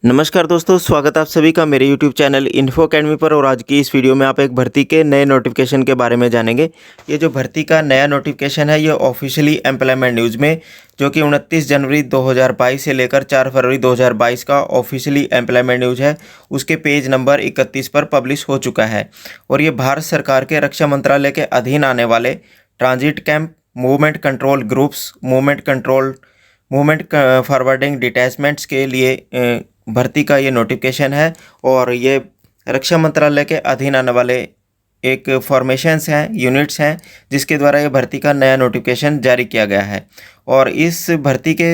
नमस्कार दोस्तों, स्वागत है आप सभी का मेरे YouTube चैनल इन्फो अकेडमी पर। और आज की इस वीडियो में आप एक भर्ती के नए नोटिफिकेशन के बारे में जानेंगे। ये जो भर्ती का नया नोटिफिकेशन है, ये ऑफिशियली एम्प्लॉयमेंट न्यूज़ में, जो कि 29 जनवरी 2022 से लेकर 4 फरवरी 2022 का ऑफिशियली एम्प्लॉयमेंट न्यूज़ है, उसके पेज नंबर 31 पर पब्लिश हो चुका है। और ये भारत सरकार के रक्षा मंत्रालय के अधीन आने वाले ट्रांजिट कैंप, मूवमेंट फॉरवर्डिंग डिटैचमेंट्स के लिए भर्ती का ये नोटिफिकेशन है। और ये रक्षा मंत्रालय के अधीन आने वाले एक फॉर्मेशंस हैं, यूनिट्स हैं, जिसके द्वारा ये भर्ती का नया नोटिफिकेशन जारी किया गया है। और इस भर्ती के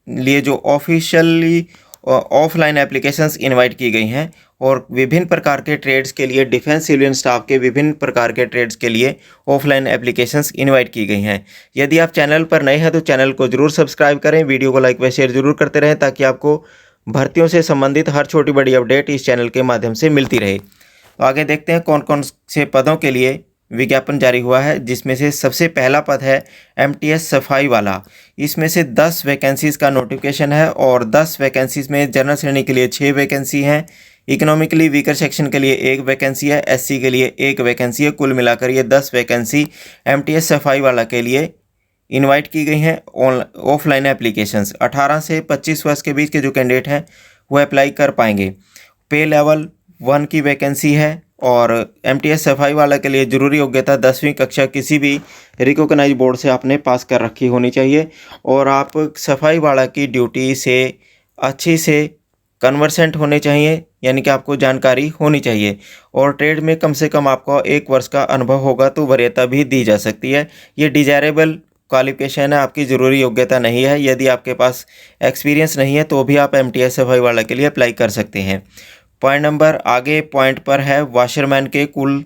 लिए जो ऑफिशियली ऑफलाइन एप्लीकेशंस इनवाइट की गई हैं, और विभिन्न प्रकार के ट्रेड्स के लिए, डिफेंस सिविलियन स्टाफ के विभिन्न प्रकार के ट्रेड्स के लिए ऑफलाइन एप्लीकेशंस इनवाइट की गई हैं। यदि आप चैनल पर नए हैं तो चैनल को जरूर सब्सक्राइब करें, वीडियो को लाइक व शेयर जरूर करते रहें, ताकि आपको भर्तियों से संबंधित हर छोटी बड़ी अपडेट इस चैनल के माध्यम से मिलती रहे। तो आगे देखते हैं कौन कौन से पदों के लिए विज्ञापन जारी हुआ है, जिसमें से सबसे पहला पद है MTS सफाई वाला। इसमें से 10 वैकेंसीज़ का नोटिफिकेशन है, और 10 वैकेंसीज़ में जनरल श्रेणी के लिए 6 वैकेंसी हैं, इकोनॉमिकली वीकर सेक्शन के लिए 1 वैकेंसी है, SC के लिए 1 वैकेंसी है। कुल मिलाकर ये 10 वैकेंसी MTS सफाई वाला के लिए इनवाइट की गई हैं। ऑफलाइन एप्लीकेशंस 18 से 25 वर्ष के बीच के जो कैंडिडेट हैं वो अप्लाई कर पाएंगे। पे लेवल 1 की वैकेंसी है, और MTS सफाई वाला के लिए जरूरी योग्यता 10वीं कक्षा किसी भी रिकॉग्नाइज बोर्ड से आपने पास कर रखी होनी चाहिए। और आप सफाई वाला की ड्यूटी से अच्छी से कन्वर्सेंट होने चाहिए, यानी कि आपको जानकारी होनी चाहिए। और ट्रेड में कम से कम आपको 1 वर्ष का अनुभव होगा तो वरीयता भी दी जा सकती है। ये डिजायरेबल क्वालिफिकेशन है, आपकी ज़रूरी योग्यता नहीं है। यदि आपके पास एक्सपीरियंस नहीं है तो भी आप MTS सफाई वाला के लिए अप्लाई कर सकते हैं। पॉइंट पर है वाशरमैन के कुल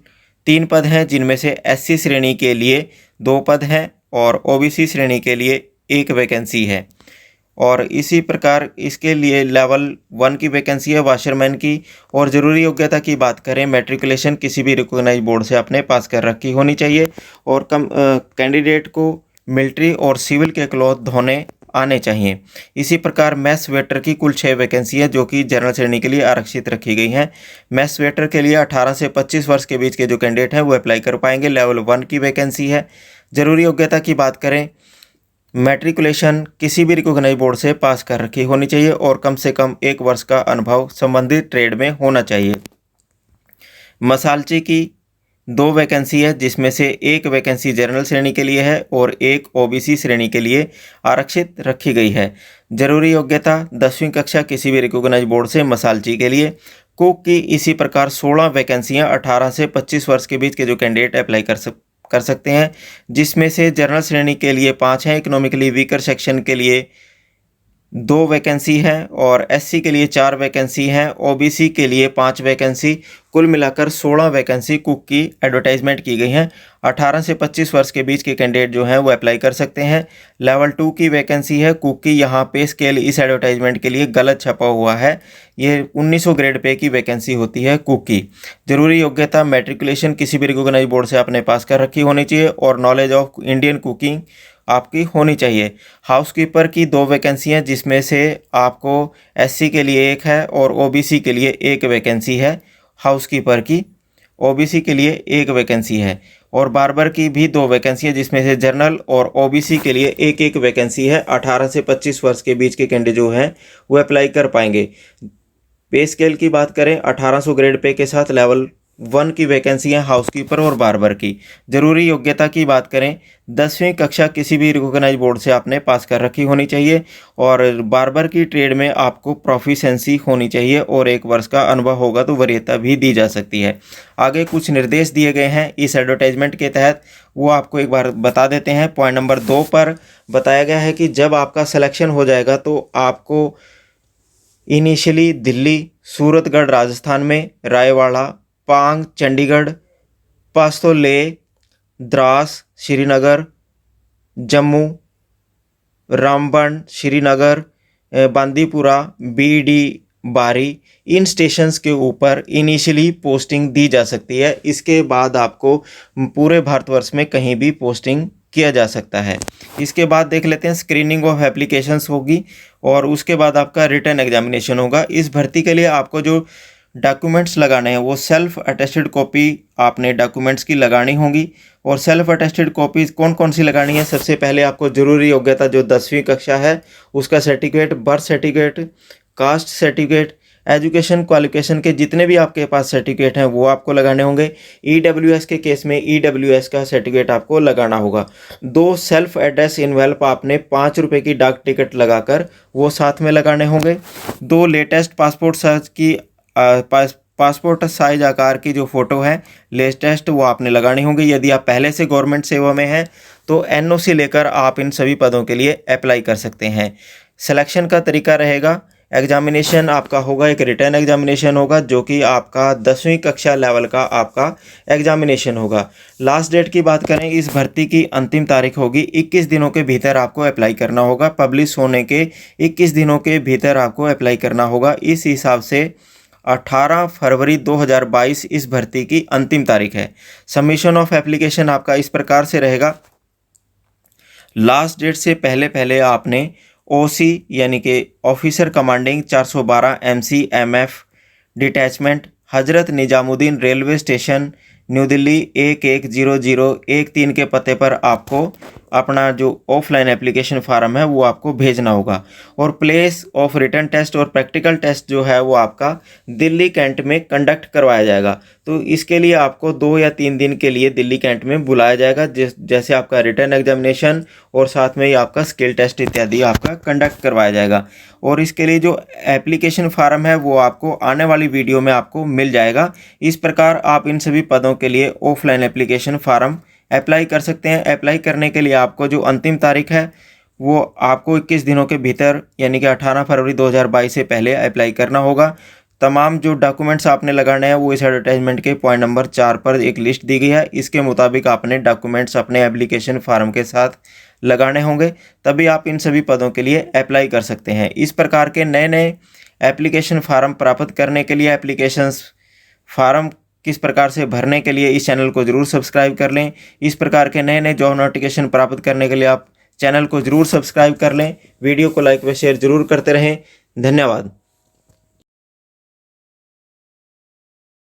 3 पद हैं, जिनमें से SC श्रेणी के लिए 2 पद हैं और OBC श्रेणी के लिए 1 वैकेंसी है। और इसी प्रकार इसके लिए लेवल 1 की वैकेंसी है वाशरमैन की। और ज़रूरी योग्यता की बात करें, मैट्रिकुलेशन किसी भी रिकॉग्नाइज बोर्ड से आपने पास कर रखी होनी चाहिए। और कैंडिडेट को मिलिट्री और सिविल के क्लॉथ धोने आने चाहिए। इसी प्रकार मैस वेटर की कुल 6 वैकेंसी है, जो कि जनरल श्रेणी के लिए आरक्षित रखी गई हैं। मैस वेटर के लिए 18 से 25 वर्ष के बीच के जो कैंडिडेट हैं वो अप्लाई कर पाएंगे। लेवल 1 की वैकेंसी है। ज़रूरी योग्यता की बात करें, मैट्रिकुलेशन किसी भी रिकॉग्नाइज बोर्ड से पास कर रखी होनी चाहिए, और कम से कम 1 वर्ष का अनुभव संबंधित ट्रेड में होना चाहिए। मसालची की 2 वैकेंसी है, जिसमें से 1 वैकेंसी जनरल श्रेणी के लिए है और 1 OBC श्रेणी के लिए आरक्षित रखी गई है। जरूरी योग्यता 10वीं कक्षा किसी भी रिकॉग्नाइज बोर्ड से मसालची के लिए। कुक की इसी प्रकार 16 वैकेंसियां 18 से 25 वर्ष के बीच के जो कैंडिडेट अप्लाई कर सकते हैं, जिसमें से जनरल श्रेणी के लिए 5 हैं, इकोनॉमिकली वीकर सेक्शन के लिए 2 वैकेंसी है, और SC के लिए 4 वैकेंसी हैं, OBC के लिए 5 वैकेंसी। कुल मिलाकर 16 वैकेंसी कुक की एडवर्टाइजमेंट की गई हैं। 18 से 25 वर्ष के बीच के कैंडिडेट जो हैं वो अप्लाई कर सकते हैं। लेवल 2 की वैकेंसी है कुक की। यहाँ पे स्केल इस एडवर्टाइजमेंट के लिए गलत छपा हुआ है, ये 1900 ग्रेड पे की वैकेंसी होती है कुक की। जरूरी योग्यता मैट्रिकुलेशन किसी भी रिकॉग्नाइज बोर्ड से आपने पास कर रखी होनी चाहिए, और नॉलेज ऑफ इंडियन कुकिंग आपकी होनी चाहिए। हाउसकीपर की 2 वैकेंसी हैं, जिसमें से आपको SC के लिए 1 है और OBC के लिए 1 वैकेंसी है। हाउसकीपर की OBC के लिए 1 वैकेंसी है। और बार्बर की भी 2 वैकेंसी है, जिसमें से जनरल और OBC के लिए 1 वैकेंसी है। 18 से 25 वर्ष के बीच के कैंडिडेट जो हैं वो अप्लाई कर पाएंगे। पे स्केल की बात करें, 1800 ग्रेड पे के साथ लेवल 1 की वैकेंसी है हाउसकीपर और बार्बर की। जरूरी योग्यता की बात करें, 10वीं कक्षा किसी भी रिकॉग्नाइज बोर्ड से आपने पास कर रखी होनी चाहिए, और बार्बर की ट्रेड में आपको प्रोफिशिएंसी होनी चाहिए, और 1 वर्ष का अनुभव होगा तो वरीयता भी दी जा सकती है। आगे कुछ निर्देश दिए गए हैं इस एडवर्टाइजमेंट के तहत, वो आपको एक बार बता देते हैं। पॉइंट नंबर 2 पर बताया गया है कि जब आपका सिलेक्शन हो जाएगा तो आपको इनिशियली दिल्ली, सूरतगढ़ राजस्थान में, रायवाड़ा, पांग चंडीगढ़, पास्तो लेह, द्रास श्रीनगर, जम्मू, रामबन श्रीनगर, बांदीपुरा, BD बारी, इन स्टेशंस के ऊपर इनिशियली पोस्टिंग दी जा सकती है। इसके बाद आपको पूरे भारतवर्ष में कहीं भी पोस्टिंग किया जा सकता है। इसके बाद देख लेते हैं, स्क्रीनिंग ऑफ एप्लीकेशंस होगी, और उसके बाद आपका रिटन एग्जामिनेशन होगा। इस भर्ती के लिए आपको जो डॉक्यूमेंट्स लगाने हैं वो सेल्फ अटेस्टेड कॉपी आपने डॉक्यूमेंट्स की लगानी होगी। और सेल्फ अटेस्टेड कॉपीज़ कौन कौन सी लगानी है? सबसे पहले आपको ज़रूरी योग्यता जो 10वीं कक्षा है उसका certificate, birth certificate, caste certificate, education qualification के जितने भी आपके पास सर्टिफिकेट हैं वो आपको लगाने होंगे। ईडब्ल्यूएस के केस में ईडब्ल्यूएस का सर्टिफिकेट आपको लगाना होगा। 2 सेल्फ एड्रेस इन्वेल्प आपने 5 रुपये की डाक टिकट लगाकर वो साथ में लगाने होंगे। 2 लेटेस्ट पासपोर्ट साइज की पासपोर्ट साइज आकार की जो फ़ोटो है लेटेस्ट वो आपने लगानी होगी। यदि आप पहले से गवर्नमेंट सेवा में हैं तो एनओसी लेकर आप इन सभी पदों के लिए अप्लाई कर सकते हैं। सिलेक्शन का तरीका रहेगा, एग्जामिनेशन आपका होगा, एक रिटर्न एग्जामिनेशन होगा जो कि आपका 10वीं कक्षा लेवल का आपका एग्जामिनेशन होगा। लास्ट डेट की बात करें, इस भर्ती की अंतिम तारीख होगी 21 दिनों के भीतर आपको अप्लाई करना होगा। पब्लिश होने के 21 दिनों के भीतर आपको अप्लाई करना होगा। इस हिसाब से 18 फरवरी 2022 इस भर्ती की अंतिम तारीख है। सबमिशन ऑफ एप्लीकेशन आपका इस प्रकार से रहेगा। लास्ट डेट से पहले पहले आपने ओसी यानी कि officer commanding 412 MCMF detachment, Hazrat Nizamuddin railway station, new Delhi 110013 के पते पर आपको अपना जो ऑफलाइन एप्लीकेशन फार्म है वो आपको भेजना होगा। और प्लेस ऑफ रिटन टेस्ट और प्रैक्टिकल टेस्ट जो है वो आपका दिल्ली कैंट में कंडक्ट करवाया जाएगा। तो इसके लिए आपको 2 या 3 दिन के लिए दिल्ली कैंट में बुलाया जाएगा, जैसे आपका रिटन एग्जामिनेशन और साथ में ही आपका स्किल टेस्ट इत्यादि आपका कंडक्ट करवाया जाएगा। और इसके लिए जो एप्लीकेशन फार्म है वो आपको आने वाली वीडियो में आपको मिल जाएगा। इस प्रकार आप इन सभी पदों के लिए ऑफलाइन एप्लीकेशन फार्म अप्लाई कर सकते हैं। अप्लाई करने के लिए आपको जो अंतिम तारीख है वो आपको 21 दिनों के भीतर यानी कि 18 फरवरी 2022 से पहले अप्लाई करना होगा। तमाम जो डॉक्यूमेंट्स आपने लगाने हैं वो इस एडवर्टाइजमेंट के पॉइंट नंबर 4 पर एक लिस्ट दी गई है। इसके मुताबिक आपने डॉक्यूमेंट्स अपने एप्लीकेशन फार्म के साथ लगाने होंगे, तभी आप इन सभी पदों के लिए अप्लाई कर सकते हैं। इस प्रकार के नए नए एप्लीकेशन फार्म प्राप्त करने के लिए, एप्लीकेशंस फार्म किस प्रकार से भरने के लिए इस चैनल को ज़रूर सब्सक्राइब कर लें। इस प्रकार के नए नए जॉब नोटिफिकेशन प्राप्त करने के लिए आप चैनल को ज़रूर सब्सक्राइब कर लें। वीडियो को लाइक व शेयर ज़रूर करते रहें। धन्यवाद।